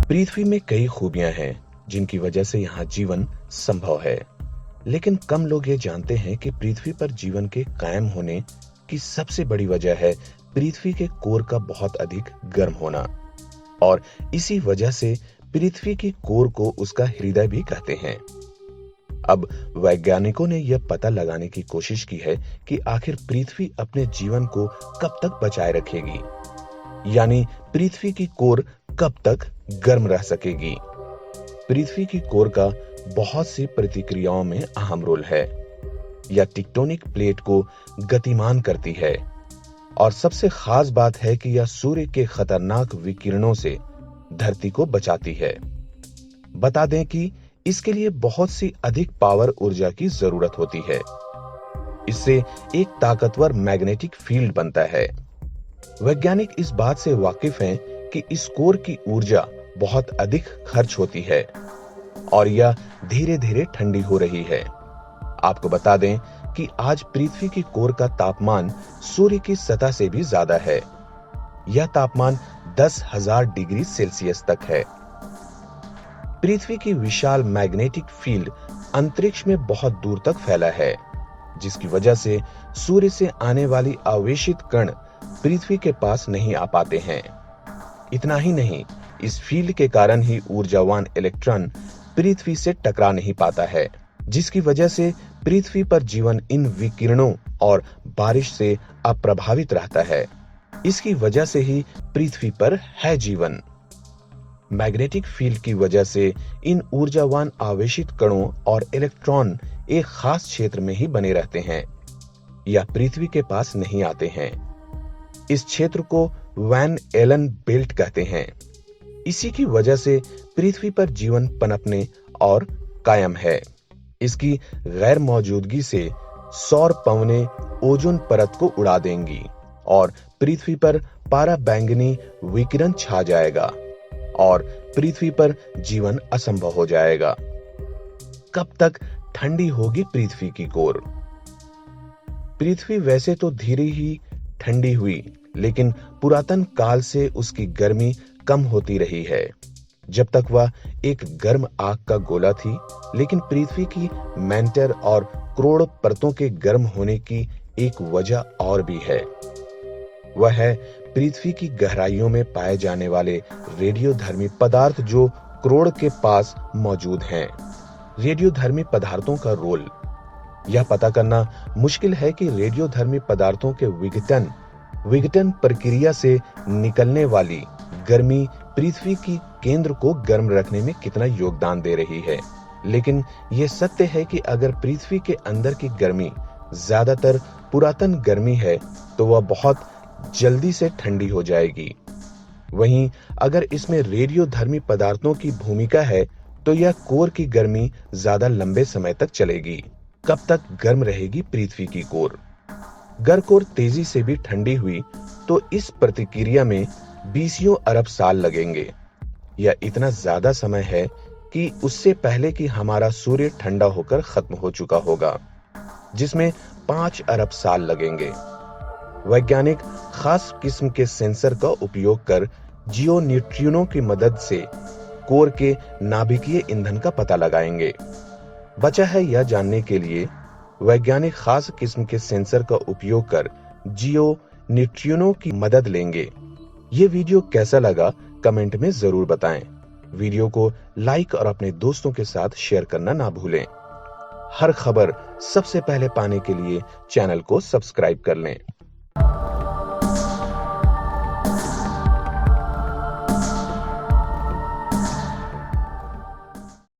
पृथ्वी में कई खूबियां हैं जिनकी वजह से यहाँ जीवन संभव है, लेकिन कम लोग ये जानते हैं कि पृथ्वी पर जीवन के कायम होने की सबसे बड़ी वजह है पृथ्वी के कोर का बहुत अधिक गर्म होना। और इसी वजह से पृथ्वी की कोर को उसका हृदय भी कहते हैं। अब वैज्ञानिकों ने यह पता लगाने की कोशिश की है कि आखिर पृथ्वी अपने जीवन को कब तक बचाए रखेगी, यानी पृथ्वी की कोर कब तक गर्म रह सकेगी। पृथ्वी की कोर का बहुत सी प्रतिक्रियाओं में अहम रोल है। यह टेक्टोनिक प्लेट को गतिमान करती है और सबसे खास बात है कि यह सूर्य के खतरनाक विकिरणों से धरती को बचाती है। बता दें कि इसके लिए बहुत सी अधिक पावर ऊर्जा की जरूरत होती है। इससे एक ताकतवर मैग्नेटिक फील्ड बनता है। वैज्ञानिक इस बात से वाकिफ हैं कि इस कोर की ऊर्जा बहुत अधिक खर्च होती है और यह धीरे धीरे ठंडी हो रही है। आपको बता दें कि आज पृथ्वी की कोर का तापमान सूर्य की सतह से भी ज्यादा है। यह तापमान 10,000 डिग्री सेल्सियस तक है। पृथ्वी की विशाल मैग्नेटिक फील्ड अंतरिक्ष में बहुत दूर तक फैला है, जिसकी वजह से सूर्य से आने वाली आवेशित कण पृथ्वी के पास नहीं आ पाते हैं। इतना ही नहीं, इस फील्ड के कारण ही ऊर्जावान इलेक्ट्रॉन पृथ्वी से टकरा नहीं पाता है, जिसकी वजह से पृथ्वी पर जीवन इन विकिरणों और बारिश से अप्रभावित रहता है। इसकी वजह से ही पृथ्वी पर है जीवन। मैग्नेटिक फील्ड की वजह से इन ऊर्जावान आवेशित कणों और इलेक्ट्रॉन एक खास क्षेत्र में ही बने रहते हैं या पृथ्वी के पास नहीं आते हैं। इस क्षेत्र को वैन एलन बेल्ट कहते हैं। इसी की वजह से पृथ्वी पर जीवन पनपने और कायम है। इसकी गैर मौजूदगी से सौर पवनें ओजोन परत को उड़ा देंगी और पृथ्वी पर पराबैंगनी विकिरण छा जाएगा और पृथ्वी पर जीवन असंभव हो जाएगा। कब तक ठंडी होगी पृथ्वी की कोर? पृथ्वी वैसे तो धीरे ही ठंडी हुई, लेकिन पुरातन काल से उसकी गर्मी कम होती रही है। जब तक वह एक गर्म आग का गोला थी, लेकिन पृथ्वी की मेंटर और क्रोड़ परतों के गर्म होने की एक वजह और भी है। वह है पृथ्वी की गहराइयों में पाए जाने वाले रेडियोधर्मी पदार्थ जो क्रोड़ के पास मौजूद हैं। रेडियोधर्मी पदार्थों का रोल यह पता करना मुश्किल है कि रेडियोधर्मी पदार्थों के विघटन प्रक्रिया से निकलने वाली गर्मी पृथ्वी की केंद्र को गर्म रखने में कितना योगदान दे रही है। लेकिन यह सत्य है कि अगर पृथ्वी के अंदर की गर्मी ज्यादातर पुरातन गर्मी है तो वह बहुत जल्दी से ठंडी हो जाएगी। वहीं अगर इसमें रेडियोधर्मी पदार्थों की भूमिका है तो यह कोर की गर्मी ज्यादा लंबे समय तक चलेगी। कब तक गर्म रहेगी पृथ्वी की कोर? अगर कोर तेजी से भी ठंडी हुई तो इस प्रतिक्रिया में 20 अरब साल लगेंगे। यह इतना ज्यादा समय है कि उससे पहले कि हमारा सूर्य ठंडा होकर खत्म हो चुका होगा, जिसमें 5 अरब साल लगेंगे। वैज्ञानिक खास किस्म के सेंसर का उपयोग कर जियो न्यूट्रिनो की मदद से कोर के नाभिकीय ईंधन का पता लगाएंगे। बचा है यह जानने के लिए वैज्ञानिक खास किस्म के सेंसर का उपयोग कर जियो न्यूट्रिनो की मदद लेंगे। ये वीडियो कैसा लगा कमेंट में जरूर बताएं। वीडियो को लाइक और अपने दोस्तों के साथ शेयर करना ना भूलें। हर खबर सबसे पहले पाने के लिए चैनल को सब्सक्राइब कर लें।